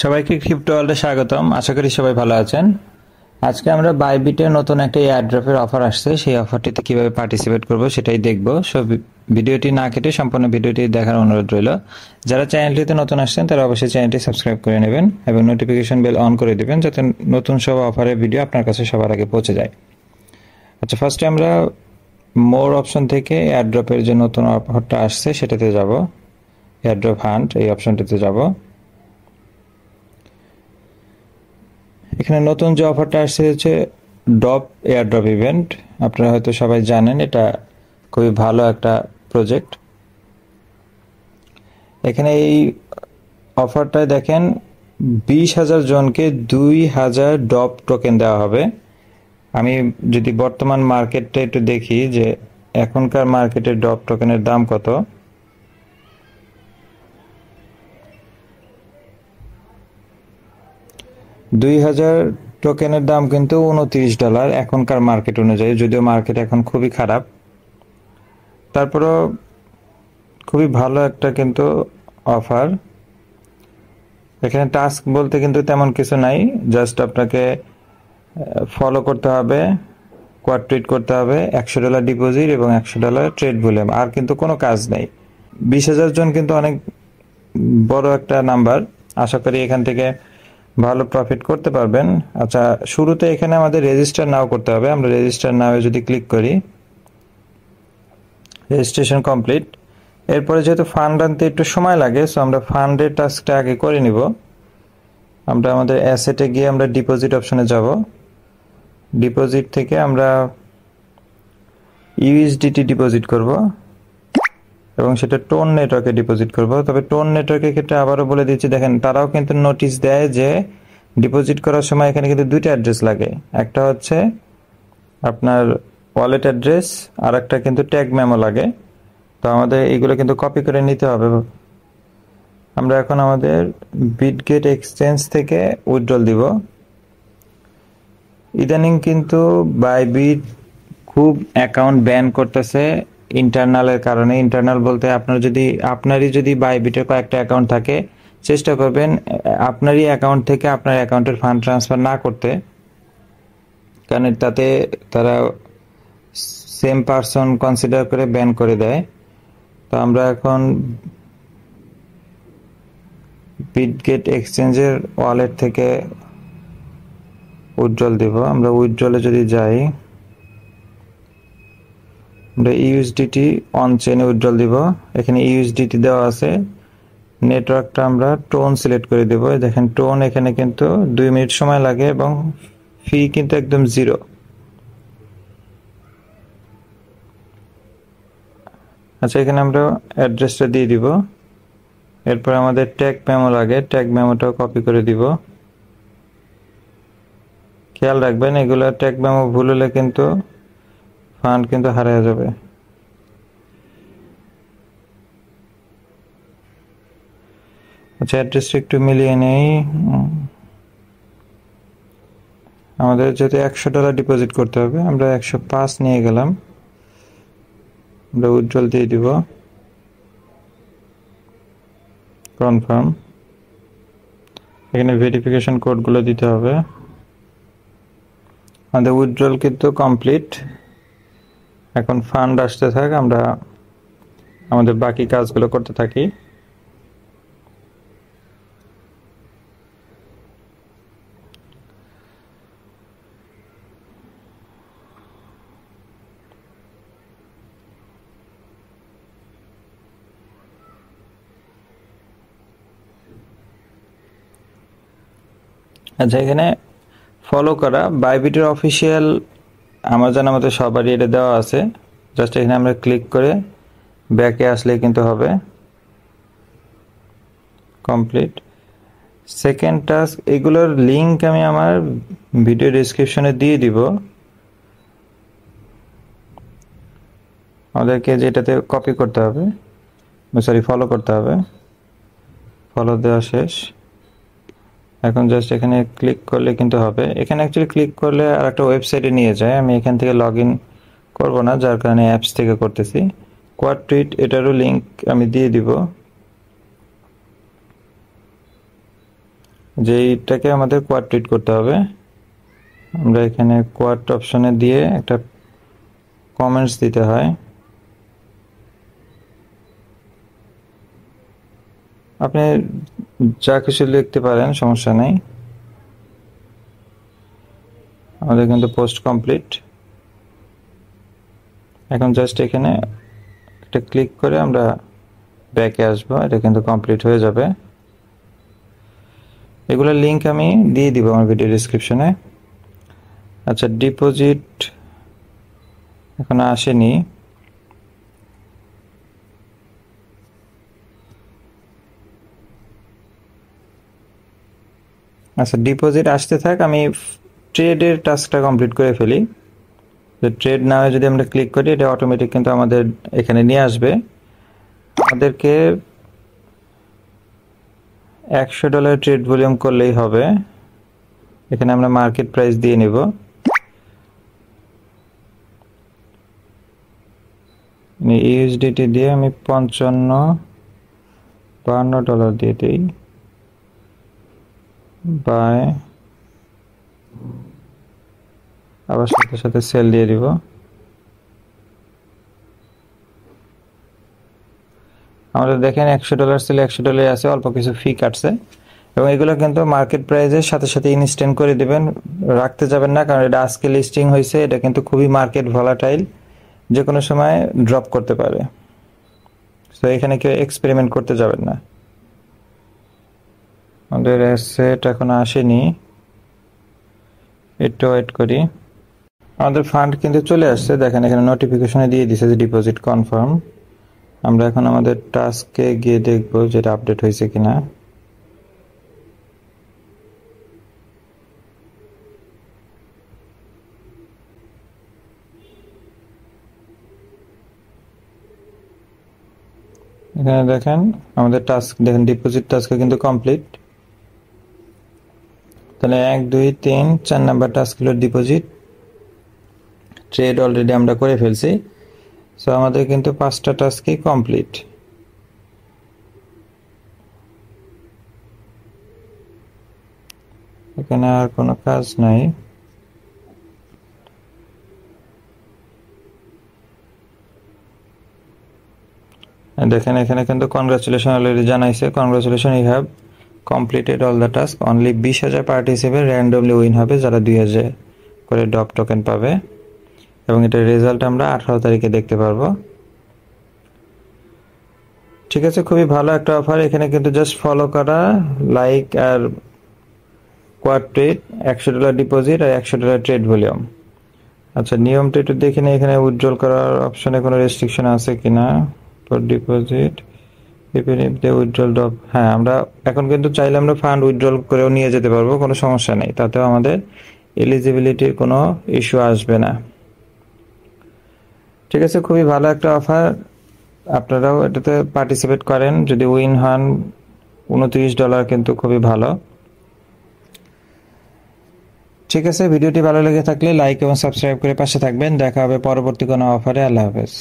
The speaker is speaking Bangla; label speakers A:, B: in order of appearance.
A: সবাইকে ক্রিপ্টো ওয়ার্ল্ডে স্বাগতম। আশা করি সবাই ভালো আছেন। আজকে আমরা বাইবিটে নতুন একটা এয়ারড্রপের অফার আসছে, সেই অফারটিতে কিভাবে পার্টিসিপেট করব সেটাই দেখব। সো ভিডিওটি না কেটে সম্পূর্ণ ভিডিওটি দেখার অনুরোধ রইল। যারা চ্যানেলটিতে নতুন আসছেন তারা অবশ্যই চ্যানেলটি সাবস্ক্রাইব করে নেবেন এবং নোটিফিকেশন বেল অন করে দেবেন যাতে নতুন সব অফারের ভিডিও আপনার কাছে সবার আগে পৌঁছে যায়। আচ্ছা, ফার্স্টে আমরা মোর অপশন থেকে এয়ারড্রপের যে নতুন অফারটা আসছে সেটাতে যাব। এয়ারড্রপ হান্ট এই অপশনটিতে যাব। এখানে নতুন যে অফারটা আসছে হচ্ছে ডপ এয়ারড্রপ ইভেন্ট। আপনারা হয়তো সবাই জানেন এটা খুবই ভালো একটা প্রজেক্ট। এখানে এই অফারটায় দেখেন 20,000 জনকে 2,000 ডপ টোকেন দেওয়া হবে। আমি যদি বর্তমান মার্কেটটা একটু দেখি যে এখনকার মার্কেটে ডপ টোকেনের দাম কত। $2,000 টোকেনের দাম কিন্তু $29 এখনকার মার্কেট অনুযায়ী, যদিও মার্কেট এখন খুবই খারাপ। তারপরও খুবই ভালো একটা কিন্তু অফার। এখানে টাস্ক বলতে কিন্তু তেমন কিছু নাই, জাস্ট আপনাকে ফলো করতে হবে, কোয়াড টুইট করতে হবে, $100 ডিপোজিট এবং $100 ট্রেড ভলিউম, আর কিন্তু কোনো কাজ নেই। 20,000 জন কিন্তু অনেক বড় একটা নাম্বার। আশা করি এখান থেকে ভালো প্রফিট করতে পারবেন। আচ্ছা, শুরুতে এখানে আমাদের রেজিস্টার নাও করতে হবে। আমরা রেজিস্টার নাও যদি ক্লিক করি, রেজিস্ট্রেশন কমপ্লিট। এরপরে যেহেতু ফান্ড আনতে একটু সময় লাগে, সো আমরা ফান্ডের টাস্কটা আগে করে নিব। আমরা আমাদের অ্যাসেটে গিয়ে আমরা ডিপোজিট অপশনে যাব। ডিপোজিট থেকে আমরা ইউএসডিটি ডিপোজিট করব এবং সেটা টোন নেটওয়ার্কে ডিপোজিট করব। তবে টোন নেটওয়ার্কের ক্ষেত্রে আবারও বলে দিচ্ছি, দেখেন তারাও কিন্তু নোটিশ দেয় যে ডিপোজিট করার সময় এখানে কিন্তু দুইটা অ্যাড্রেস লাগে। একটা হচ্ছে আপনার ওয়ালেট অ্যাড্রেস, আর একটা কিন্তু ট্যাগ মেমো লাগে। তো আমাদের এইগুলো কিন্তু কপি করে নিতে হবে। আমরা এখন আমাদের বিটগেট এক্সচেঞ্জ থেকে উইথড্রল দিব। ইদানিং কিন্তু বাইবিট খুব অ্যাকাউন্ট ব্যান করতেছে ইন্টারনালের কারণে। ইন্টারনাল বলতে আপনারই যদি বাইবিটের কয়েকটা অ্যাকাউন্ট থাকে, চেষ্টা করবেন আপনারই অ্যাকাউন্ট থেকে আপনার অ্যাকাউন্টের ফান্ড ট্রান্সফার না করতে, কারণ তাতে তারা সেম পারসন কনসিডার করে ব্যান করে দেয়। তো আমরা এখন বিটগেট এক্সচেঞ্জের ওয়ালেট থেকে উইথড্রল দিব। আমরা উইথড্রলে যদি যাই, আমরা ইউএসডিটি অন চেইনে উইথড্রল দিব। এখানে ইউএসডিটি দেওয়া আছে। নেটওয়ার্কটা আমরা টোন সিলেক্ট করে দেব। দেখেন টোন এখানে কিন্তু 2 মিনিট সময় লাগে এবং ফি কিন্তু একদম 0। আচ্ছা, এখানে আমরা অ্যাড্রেসটা দিয়ে দিব। এরপর আমাদের ট্যাগ মেমো লাগে, ট্যাগ মেমোটাও কপি করে দিব। খেয়াল রাখবেন এগুলো ট্যাগ মেমো ভুল হলে কিন্তু ফান্ড কিন্তু হারিয়ে যাবে। আচ্ছা, অ্যাড্রেসটা একটু মিলিয়ে নেই। আমাদের যেহেতু $100 ডিপোজিট করতে হবে, আমরা 105 নিয়ে গেলাম। আমরা উইথড্রল দিয়ে দিব, কনফার্ম। এখানে ভেরিফিকেশন কোডগুলো দিতে হবে। আমাদের উইথড্রল কিন্তু কমপ্লিট। এখন ফান্ড আসতে থাক, আমরা আমাদের বাকি কাজগুলো করতে থাকি। আচ্ছা, এখানে ফলো করা বাইবিটের অফিসিয়াল আমার জানার মতো সবারই এটা দেওয়া আছে। জাস্ট এখানে আমরা ক্লিক করে ব্যাকে আসলেই কিন্তু হবে। কমপ্লিট। সেকেন্ড টাস্ক, এগুলোর লিঙ্ক আমি আমার ভিডিও ডেসক্রিপশনে দিয়ে দিব। আমাদেরকে যেটাতে কপি করতে হবে, ফলো করতে হবে। ফলো দেওয়া শেষ। এখন জাস্ট এখানে ক্লিক করলে কিন্তু হবে। এখানে অ্যাকচুয়ালি ক্লিক করলে আর একটা ওয়েবসাইটে নিয়ে যায়। আমি এখান থেকে লগ ইন করবো না, যার কারণে অ্যাপস থেকে করতেছি। কোয়াড টুইট এটারও লিঙ্ক আমি দিয়ে দিব। যেইটাকে আমাদের কোয়াড ট্রেড করতে হবে। আমরা এখানে কোয়াড অপশনে দিয়ে একটা কমেন্টস দিতে হয়। আপনি যা কিছু লিখতে পারেন, সমস্যা নেই। আমাদের কিন্তু পোস্ট কমপ্লিট। এখন জাস্ট এখানে একটা ক্লিক করে আমরা ব্যাকে আসবো, এটা কিন্তু কমপ্লিট হয়ে যাবে। এগুলোর লিঙ্ক আমি দিয়ে দিব আমার ভিডিও ডেসক্রিপশনে। আচ্ছা, ডিপোজিট এখনো আসেনি। আচ্ছা, ডিপোজিট আসতে থাক, আমি ট্রেডের টাস্কটা কমপ্লিট করে ফেলি। ট্রেড নামে যদি আমরা ক্লিক করি, এটা অটোমেটিক কিন্তু আমাদের এখানে নিয়ে আসবে। আমাদেরকে $100 ট্রেড ভলিউম করলেই হবে। এখানে আমরা মার্কেট প্রাইস দিয়ে নিব। ইউএসডিটি দিয়ে আমি $52 দিয়ে দিই। বাই, আবার সাথে সাথে সেল দিয়ে দিব। আমাদের দেখেন $100 সেল, $100 আছে, অল্প কিছু ফি কাটছে। এবং এগুলো কিন্তু মার্কেট প্রাইসের সাথে সাথে ইনস্ট্যান্ট করে দিবেন, রাখতে যাবেন না, কারণ এটা আজকে লিস্টিং হয়েছে। এটা কিন্তু খুবই মার্কেট ভলাটাইল, যে কোনো সময় ড্রপ করতে পারে। তো এখানে কেউ এক্সপেরিমেন্ট করতে যাবেন না। আমাদের অ্যাসেট এখন আসেনি, একটু ওয়েট করি। আমাদের ফান্ড কিন্তু চলে আসছে, দেখেন এখানে নোটিফিকেশনে দিয়ে দিছে যে ডিপোজিট কনফার্ম। আমরা এখন আমাদের টাস্কে গিয়ে দেখব যেটা আপডেট হয়েছে কিনা। এখানে দেখেন আমাদের টাস্ক, দেখেন ডিপোজিট টাস্ক কিন্তু কমপ্লিট। তাহলে 1 2 3 4 নাম্বার টাস্ক হলো ডিপোজিট। ট্রেড অলরেডি আমরা করে ফেলছি। সো আমাদের কিন্তু 5টা টাস্কই কমপ্লিট। এখানে আর কোনো কাজ নাই। দেখেন এখানে কিন্তু কনগ্রাচুলেশন অলরেডি জানাইছে, congratulation you have completed all the task. Only 20,000 participant randomly win হবে, যারা 2,000 করে ডপ টোকেন পাবে। এবং এটার রেজাল্ট আমরা 18 তারিখে দেখতে পারবো। ঠিক আছে, খুবই ভালো একটা অফার। এখানে কিন্তু জাস্ট ফলো করা, লাইক আর কোয়াড ট্রেড, $100 ডিপোজিট আর $100 ট্রেড ভলিউম। আচ্ছা, নিয়মটা একটু দেখে নিই, এখানে উইথড্রল করার অপশনে কোনো রেস্ট্রিকশন আছে কিনা। For deposit even if they withdrawal drop, হ্যাঁ, আমরা এখন কিন্তু চাইলে আমরা ফান্ড উইথড্রল করেও নিয়ে যেতে পারবো, কোনো সমস্যা নেই। তাতেও আমাদের এলিজিবিলিটির কোনো ইস্যু আসবে না। ঠিক আছে, খুবই ভালো একটা অফার। আপনারাও এটাতে পার্টিসিপেট করেন, যদি উইন হন। $29 কিন্তু খুবই ভালো। ঠিক আছে, ভিডিওটি ভালো লেগে থাকলে লাইক এবং সাবস্ক্রাইব করে পাশে থাকবেন। দেখা হবে পরবর্তী কোনো অফারে। আল্লাহ হাফেজ।